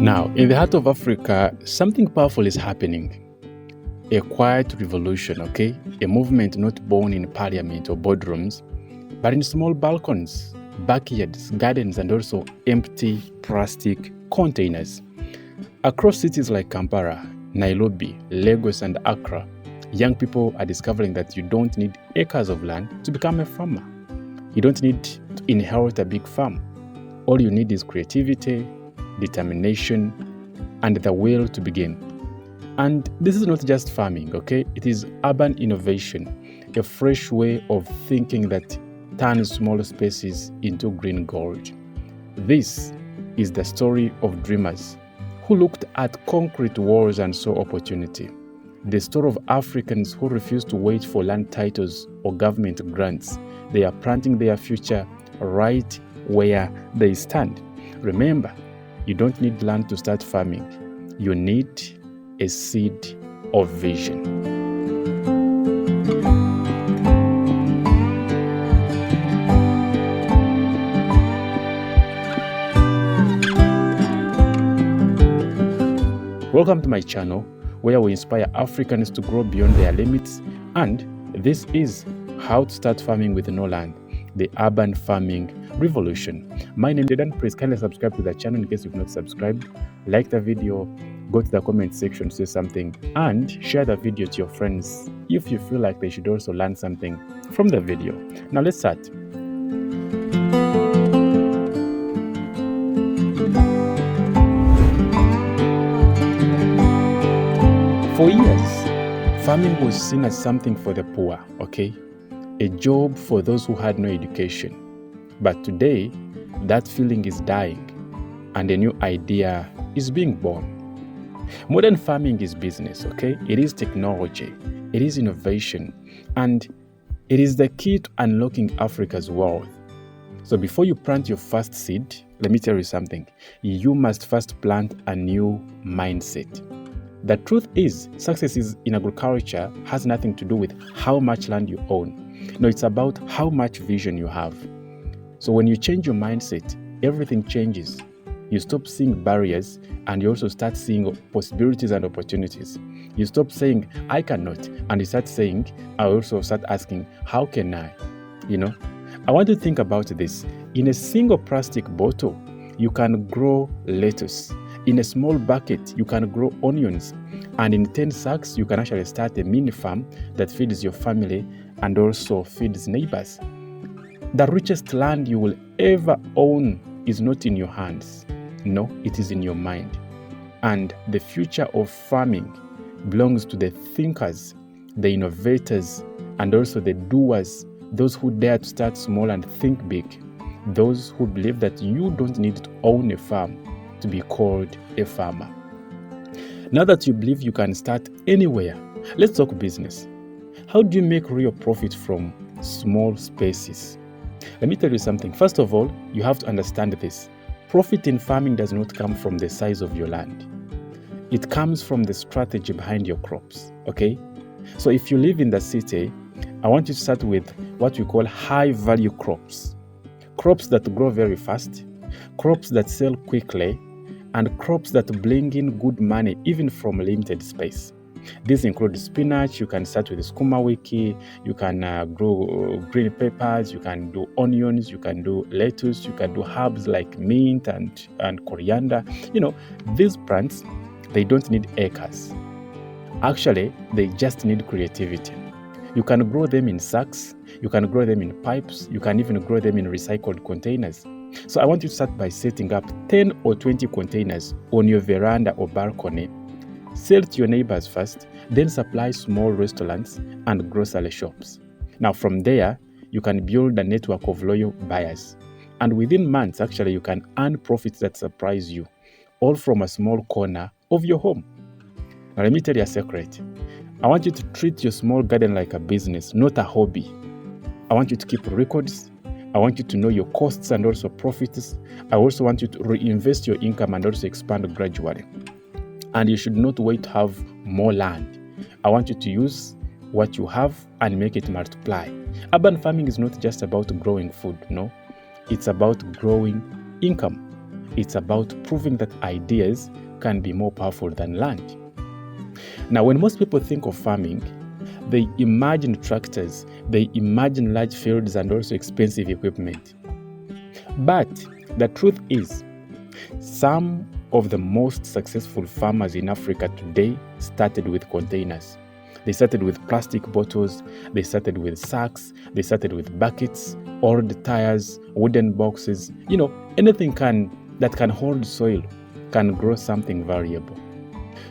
Now, in the heart of Africa, something powerful is happening. A quiet revolution, okay? A movement not born in parliament or boardrooms, but in small balconies, backyards, gardens, and also empty plastic containers. Across cities like Kampala, Nairobi, Lagos, and Accra, young people are discovering that you don't need acres of land to become a farmer. You don't need to inherit a big farm. All you need is creativity, determination, and the will to begin. And this is not just farming, okay? It is urban innovation, a fresh way of thinking that turns small spaces into green gold. This is the story of dreamers who looked at concrete walls and saw opportunity. The story of Africans who refuse to wait for land titles or government grants. They are planting their future right where they stand. Remember, you don't need land to start farming. You need a seed of vision. Welcome to my channel, where we inspire Africans to grow beyond their limits. And this is How to Start Farming with No Land, the Urban Farming Revolution. My name is Dedan. Please kindly subscribe to the channel in case you've not subscribed. Like the video, go to the comment section, say something, and share the video to your friends if you feel like they should also learn something from the video. Now let's start. For years, farming was seen as something for the poor, okay? A job for those who had no education. But today, that feeling is dying, and a new idea is being born. Modern farming is business, okay? It is technology, it is innovation, and it is the key to unlocking Africa's wealth. So before you plant your first seed, let me tell you something. You must first plant a new mindset. The truth is, success in agriculture has nothing to do with how much land you own. No, it's about how much vision you have. So when you change your mindset, everything changes. You stop seeing barriers and you also start seeing possibilities and opportunities. You stop saying, I cannot, and you start saying, I also start asking, how can I? I want you to think about this. In a single plastic bottle, you can grow lettuce. In a small bucket, you can grow onions. And in 10 sacks, you can actually start a mini farm that feeds your family and also feeds neighbors. The richest land you will ever own is not in your hands. No, it is in your mind. And the future of farming belongs to the thinkers, the innovators, and also the doers, those who dare to start small and think big, those who believe that you don't need to own a farm to be called a farmer. Now that you believe you can start anywhere, let's talk business. How do you make real profit from small spaces? Let me tell you something. First of all, you have to understand this. Profit in farming does not come from the size of your land. It comes from the strategy behind your crops, okay? So if you live in the city, I want you to start with what we call high-value crops. Crops that grow very fast, crops that sell quickly, and crops that bring in good money even from limited space. These include spinach. You can start with skuma wiki, you can grow green peppers, you can do onions, you can do lettuce, you can do herbs like mint and coriander. These plants, they don't need acres. Actually, they just need creativity. You can grow them in sacks, you can grow them in pipes, you can even grow them in recycled containers. So I want you to start by setting up 10 or 20 containers on your veranda or balcony. Sell to your neighbors first, then supply small restaurants and grocery shops. Now from there, you can build a network of loyal buyers. And within months, actually, you can earn profits that surprise you, all from a small corner of your home. Now let me tell you a secret. I want you to treat your small garden like a business, not a hobby. I want you to keep records. I want you to know your costs and also profits. I also want you to reinvest your income and also expand gradually. And you should not wait to have more land. I want you to use what you have and make it multiply. Urban farming is not just about growing food, no. It's about growing income. It's about proving that ideas can be more powerful than land. Now, when most people think of farming, they imagine tractors, they imagine large fields and also expensive equipment. But the truth is, some of the most successful farmers in Africa today started with containers. They started with plastic bottles, they started with sacks, they started with buckets, old tires, wooden boxes. Anything that can hold soil can grow something valuable.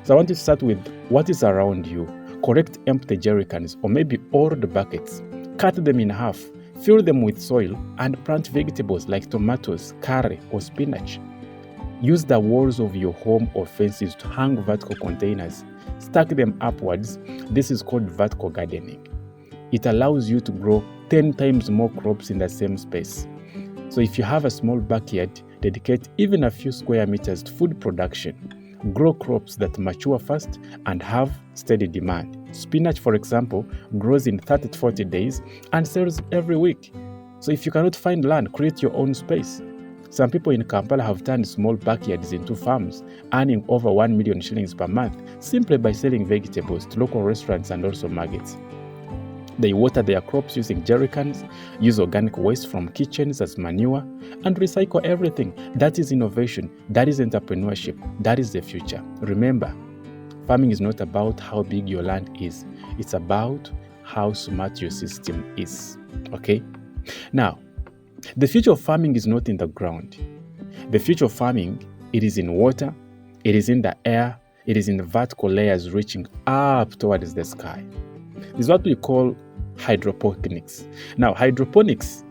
So I want to start with what is around you. Correct empty jerry cans or maybe old buckets. Cut them in half, fill them with soil, and plant vegetables like tomatoes, curry, or spinach. Use the walls of your home or fences to hang vertical containers. Stack them upwards. This is called vertical gardening. It allows you to grow 10 times more crops in the same space. So if you have a small backyard, dedicate even a few square meters to food production. Grow crops that mature fast and have steady demand. Spinach, for example, grows in 30 to 40 days and sells every week. So if you cannot find land, create your own space. Some people in Kampala have turned small backyards into farms, earning over 1 million shillings per month simply by selling vegetables to local restaurants and also markets. They water their crops using jerry cans, use organic waste from kitchens as manure, and recycle everything. That is innovation. That is entrepreneurship. That is the future. Remember, farming is not about how big your land is. It's about how smart your system is. Okay? Now, the future of farming is not in the ground. The future of farming, it is in water, it is in the air, it is in the vertical layers reaching up towards the sky. This is what we call hydroponics. Now, hydroponics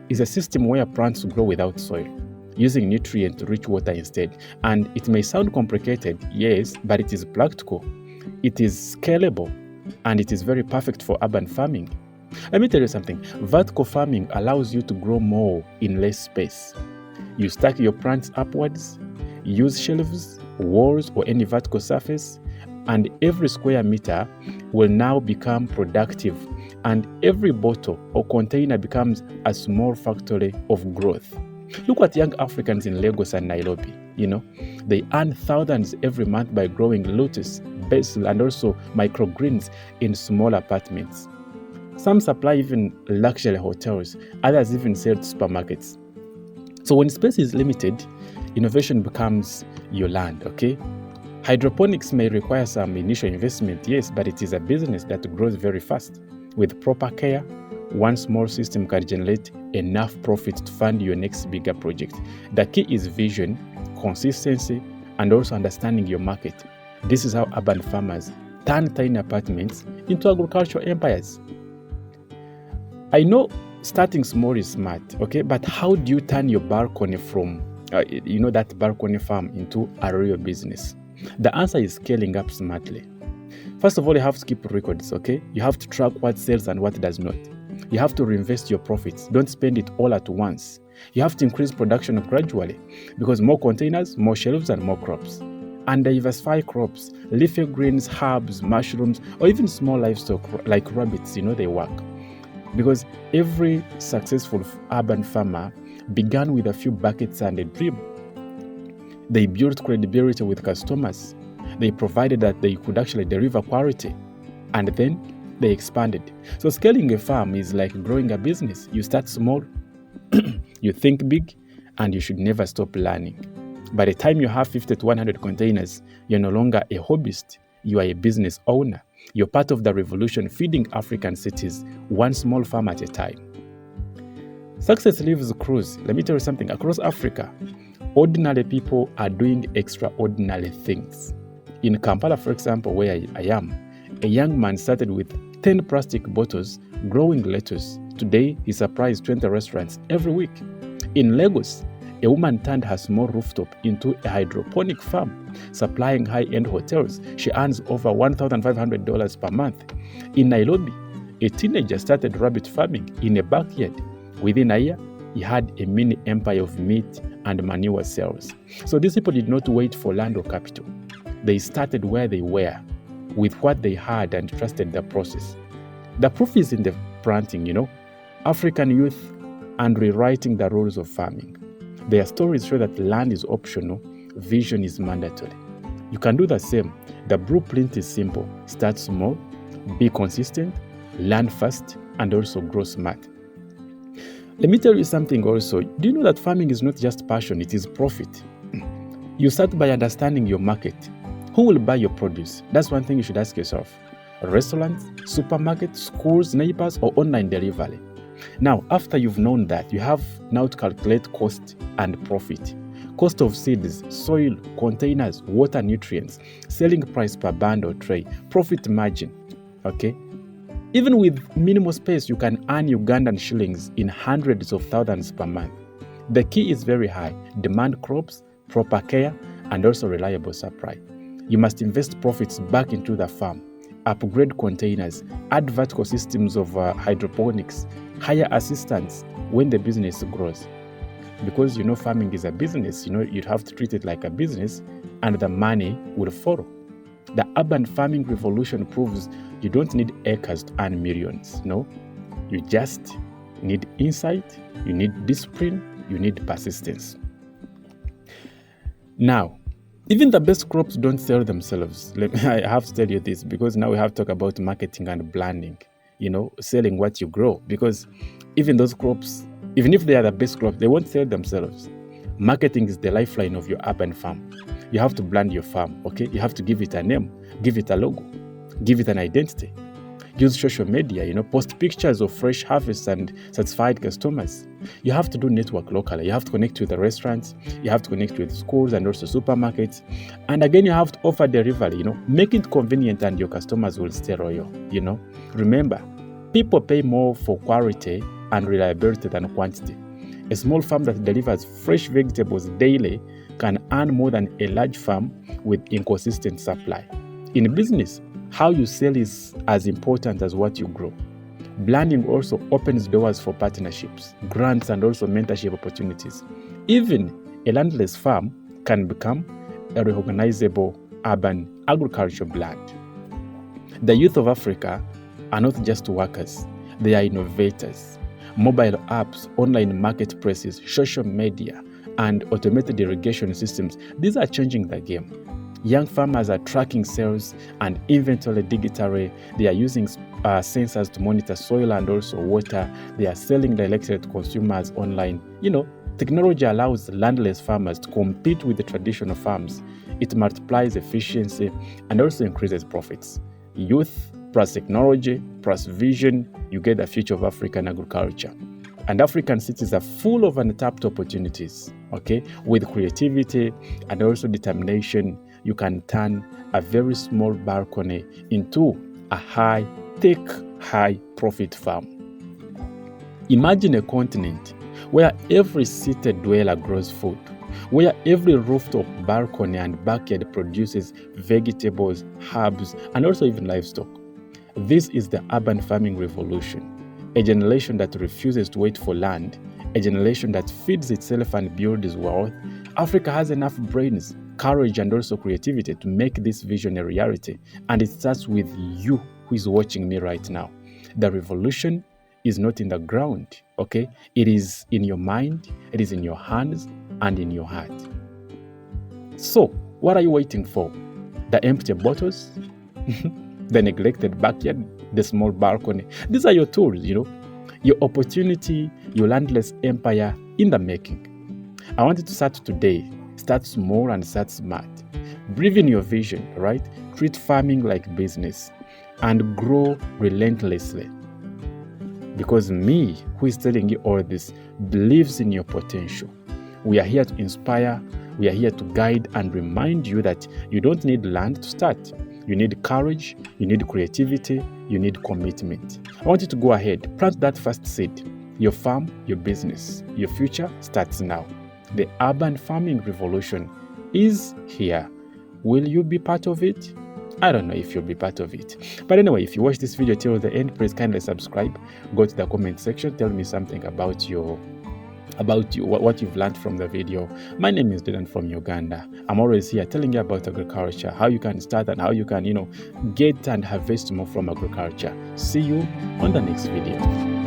is a system where plants grow without soil, using nutrient-rich water instead. And it may sound complicated, yes, but it is practical, it is scalable, and it is very perfect for urban farming. Let me tell you something. Vertical farming allows you to grow more in less space. You stack your plants upwards, use shelves, walls, or any vertical surface, and every square meter will now become productive, and every bottle or container becomes a small factory of growth. Look at young Africans in Lagos and Nairobi. They earn thousands every month by growing lettuce, basil, and also microgreens in small apartments. Some supply even luxury hotels, others even sell to supermarkets. So when space is limited, innovation becomes your land, okay? Hydroponics may require some initial investment, yes, but it is a business that grows very fast. With proper care, one small system can generate enough profit to fund your next bigger project. The key is vision, consistency, and also understanding your market. This is how urban farmers turn tiny apartments into agricultural empires. I know starting small is smart, okay? But how do you turn your balcony from, that balcony farm into a real business? The answer is scaling up smartly. First of all, you have to keep records, okay? You have to track what sells and what does not. You have to reinvest your profits. Don't spend it all at once. You have to increase production gradually because more containers, more shelves, and more crops. And diversify crops, leafy greens, herbs, mushrooms, or even small livestock like rabbits, they work. Because every successful urban farmer began with a few buckets and a dream. They built credibility with customers. They provided that they could actually deliver quality. And then they expanded. So scaling a farm is like growing a business. You start small, you think big, and you should never stop learning. By the time you have 50 to 100 containers, you're no longer a hobbyist. You are a business owner. You're part of the revolution feeding African cities one small farm at a time. Success leaves clues. Let me tell you something. Across Africa, ordinary people are doing extraordinary things. In Kampala, for example, where I am, a young man started with 10 plastic bottles growing lettuce. Today, he supplies 20 restaurants every week. In Lagos, a woman turned her small rooftop into a hydroponic farm, supplying high-end hotels. She earns over $1,500 per month. In Nairobi, a teenager started rabbit farming in a backyard. Within a year, he had a mini empire of meat and manure sales. So these people did not wait for land or capital. They started where they were, with what they had, and trusted the process. The proof is in the planting, African youth and rewriting the rules of farming. Their stories show that land is optional, vision is mandatory. You can do the same. The blueprint is simple. Start small, be consistent, learn fast, and also grow smart. Let me tell you something also. Do you know that farming is not just passion, it is profit? You start by understanding your market. Who will buy your produce? That's one thing you should ask yourself. Restaurants, supermarkets, schools, neighbors, or online delivery? Now, after you've known that, you have now to calculate cost and profit. Cost of seeds, soil, containers, water, nutrients, selling price per band or tray, profit margin. Okay? Even with minimal space, you can earn Ugandan shillings in hundreds of thousands per month. The key is very high: demand crops, proper care, and also reliable supply. You must invest profits back into the farm, upgrade containers, add vertical systems of hydroponics, hire assistants when the business grows. Because farming is a business, you'd have to treat it like a business, and the money will follow. The urban farming revolution proves you don't need acres to earn millions. No, you just need insight, you need discipline, you need persistence. Now, even the best crops don't sell themselves. I have to tell you this, because now we have to talk about marketing and branding, selling what you grow. Because even those crops, even if they are the best crops, they won't sell themselves. Marketing is the lifeline of your urban farm. You have to brand your farm, okay? You have to give it a name, give it a logo, give it an identity. Use social media, post pictures of fresh harvests and satisfied customers. You have to do network locally. You have to connect with the restaurants. You have to connect with schools and also supermarkets. And again, you have to offer delivery, make it convenient, and your customers will stay loyal, Remember, people pay more for quality and reliability than quantity. A small farm that delivers fresh vegetables daily can earn more than a large farm with inconsistent supply. In business, how you sell is as important as what you grow. Branding also opens doors for partnerships, grants, and also mentorship opportunities. Even a landless farm can become a recognizable urban agriculture brand. The youth of Africa are not just workers, they are innovators. Mobile apps, online marketplaces, social media, and automated irrigation systems, these are changing the game. Young farmers are tracking sales and inventory digitally. They are using sensors to monitor soil and also water. They are selling directly to consumers online. Technology allows landless farmers to compete with the traditional farms. It multiplies efficiency and also increases profits. Youth plus technology plus vision, you get the future of African agriculture. And African cities are full of untapped opportunities, okay? With creativity and also determination, you can turn a very small balcony into a high-tech, high-profit farm. Imagine a continent where every seated dweller grows food, where every rooftop, balcony, and backyard produces vegetables, herbs, and also even livestock. This is the urban farming revolution. A generation that refuses to wait for land, a generation that feeds itself and builds wealth. Africa has enough brains, courage, and also creativity to make this vision a reality. And it starts with you who is watching me right now. The revolution is not in the ground, okay? It is in your mind, it is in your hands, and in your heart. So, what are you waiting for? The empty bottles? The neglected backyard? The small balcony? These are your tools, your opportunity, your landless empire in the making. I want you to start today. Start small and start smart. Breathe in your vision, right? Treat farming like business and grow relentlessly. Because me, who is telling you all this, believes in your potential. We are here to inspire, we are here to guide and remind you that you don't need land to start. You need courage, you need creativity, you need commitment. I want you to go ahead, plant that first seed. Your farm, your business, your future starts now. The urban farming revolution is here. Will you be part of it? I don't know if you'll be part of it. But anyway, if you watch this video till the end, please kindly subscribe. Go to the comment section, tell me something about you, what you've learned from the video. My name is Dedan from Uganda. I'm always here telling you about agriculture, how you can start and how you can, get and harvest more from agriculture. See you on the next video.